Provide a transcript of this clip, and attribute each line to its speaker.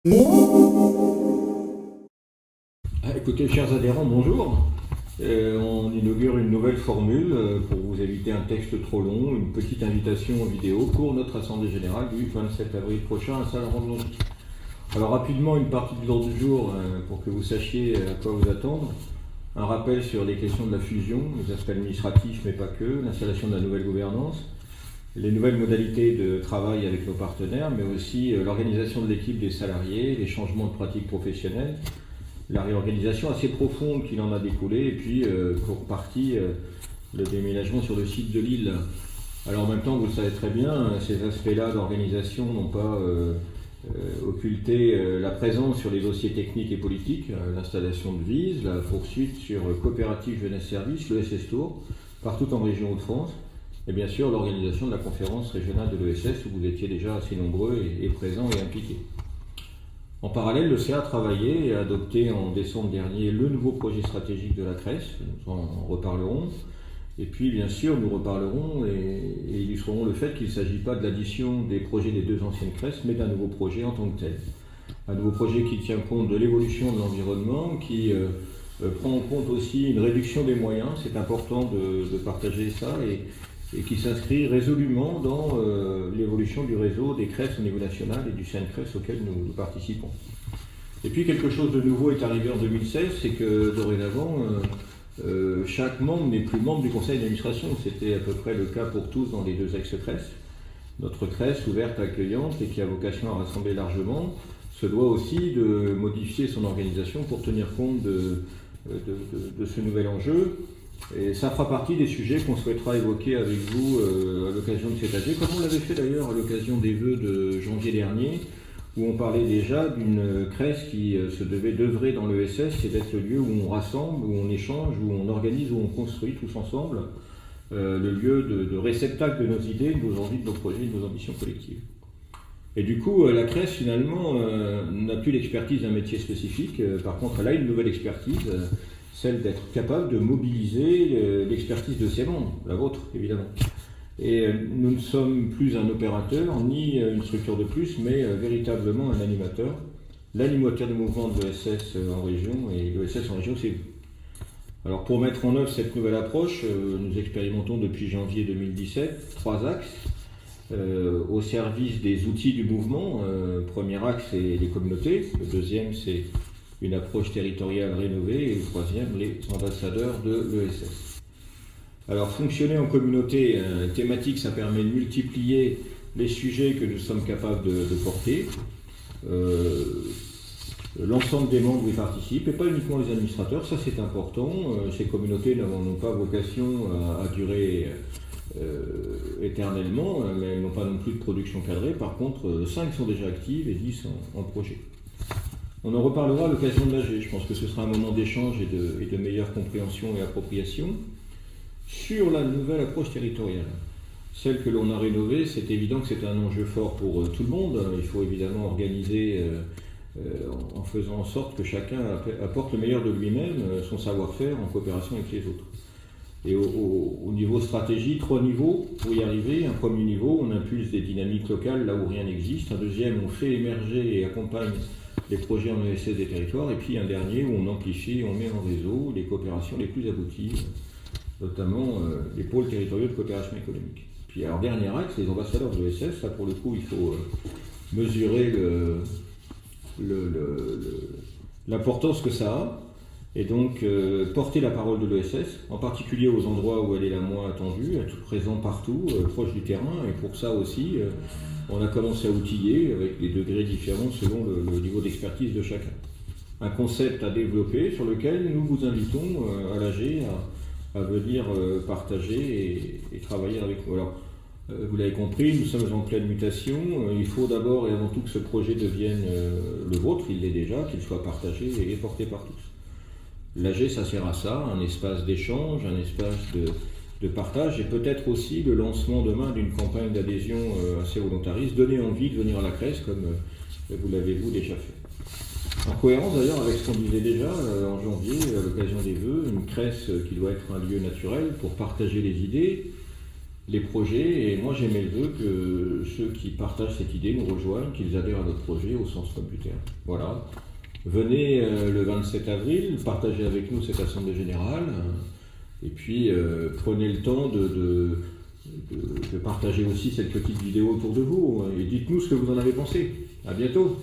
Speaker 1: Écoutez, chers adhérents, bonjour. On inaugure une nouvelle formule pour vous éviter un texte trop long, une petite invitation en vidéo pour notre Assemblée Générale du 27 avril prochain à Salle-Rondon. Alors rapidement, une partie de l'ordre du jour pour que vous sachiez à quoi vous attendre. Un rappel sur les questions de la fusion, les aspects administratifs mais pas que, l'installation de la nouvelle gouvernance, les nouvelles modalités de travail avec nos partenaires, mais aussi l'organisation de l'équipe des salariés, les changements de pratiques professionnelles, la réorganisation assez profonde qu'il en a découlé, et puis pour partie le déménagement sur le site de Lille. Alors en même temps, vous le savez très bien, ces aspects-là d'organisation n'ont pas occulté la présence sur les dossiers techniques et politiques, l'installation de VISE, la poursuite sur Coopérative Jeunesse Service, le SS Tour, partout en région Hauts-de-France, et bien sûr l'organisation de la conférence régionale de l'ESS où vous étiez déjà assez nombreux et présents et impliqués. En parallèle, le CA a travaillé et a adopté en décembre dernier le nouveau projet stratégique de la CRES, nous en reparlerons. Et puis bien sûr, nous reparlerons et illustrerons le fait qu'il ne s'agit pas de l'addition des projets des deux anciennes CRES, mais d'un nouveau projet en tant que tel. Un nouveau projet qui tient compte de l'évolution de l'environnement, qui prend en compte aussi une réduction des moyens, c'est important de partager ça, et qui s'inscrit résolument dans l'évolution du réseau des CRES au niveau national et du CNCRES auquel nous participons. Et puis quelque chose de nouveau est arrivé en 2016, c'est que dorénavant, chaque membre n'est plus membre du conseil d'administration. C'était à peu près le cas pour tous dans les deux ex-CRES. Notre CRES, ouverte, accueillante et qui a vocation à rassembler largement, se doit aussi de modifier son organisation pour tenir compte de ce nouvel enjeu. Et ça fera partie des sujets qu'on souhaitera évoquer avec vous à l'occasion de cet AG, comme on l'avait fait d'ailleurs à l'occasion des vœux de janvier dernier, où on parlait déjà d'une CRES qui se devait d'œuvrer dans l'ESS et d'être le lieu où on rassemble, où on échange, où on organise, où on construit tous ensemble, le lieu de réceptacle de nos idées, de nos envies, de nos projets, de nos ambitions collectives. Et du coup, la CRES finalement n'a plus l'expertise d'un métier spécifique, par contre elle a une nouvelle expertise, celle d'être capable de mobiliser l'expertise de ses membres, la vôtre évidemment. Et nous ne sommes plus un opérateur, ni une structure de plus, mais véritablement un animateur. L'animateur du mouvement de l'ESS en région, et l'ESS en région, c'est vous. Alors pour mettre en œuvre cette nouvelle approche, nous expérimentons depuis janvier 2017 trois axes au service des outils du mouvement. Premier axe, c'est les communautés. Le deuxième, c'est une approche territoriale rénovée. Et le troisième, les ambassadeurs de l'ESS. Alors, fonctionner en communauté thématique, ça permet de multiplier les sujets que nous sommes capables de porter. L'ensemble des membres y participent, et pas uniquement les administrateurs, ça c'est important. Ces communautés n'ont pas vocation à durer éternellement, mais elles n'ont pas non plus de production cadrée. Par contre, 5 sont déjà actives et 10 en projet. On en reparlera à l'occasion de l'AG. Je pense que ce sera un moment d'échange et de meilleure compréhension et appropriation. Sur la nouvelle approche territoriale, celle que l'on a rénovée, c'est évident que c'est un enjeu fort pour tout le monde. Il faut évidemment organiser en faisant en sorte que chacun apporte le meilleur de lui-même, son savoir-faire en coopération avec les autres. Et au niveau stratégie, 3 niveaux pour y arriver. Un premier niveau, on impulse des dynamiques locales là où rien n'existe. Un deuxième, on fait émerger et accompagne les projets en ESS des territoires. Et puis un dernier où on amplifie et on met en réseau les coopérations les plus abouties, notamment les pôles territoriaux de coopération économique. Puis alors dernier axe, les ambassadeurs de l'ESS. Là pour le coup, il faut mesurer l'importance que ça a. Et donc porter la parole de l'ESS, en particulier aux endroits où elle est la moins attendue, être présent partout, proche du terrain. Et pour ça aussi, on a commencé à outiller avec des degrés différents selon le niveau d'expertise de chacun. Un concept à développer sur lequel nous vous invitons à l'AG à venir partager et travailler avec nous. Alors, vous l'avez compris, nous sommes en pleine mutation. Il faut d'abord et avant tout que ce projet devienne le vôtre, il l'est déjà, qu'il soit partagé et porté par tous. L'AG, ça sert à ça, un espace d'échange, un espace de partage et peut-être aussi le lancement demain d'une campagne d'adhésion assez volontariste, donner envie de venir à la CRES comme vous l'avez déjà fait. En cohérence d'ailleurs avec ce qu'on disait déjà en janvier, à l'occasion des vœux, une CRES qui doit être un lieu naturel pour partager les idées, les projets. Et moi, j'émets le vœu que ceux qui partagent cette idée nous rejoignent, qu'ils adhèrent à notre projet au sens propre du terme. Voilà. Venez le 27 avril, partagez avec nous cette assemblée générale. Et puis, prenez le temps de partager aussi cette petite vidéo autour de vous. Et dites-nous ce que vous en avez pensé. À bientôt.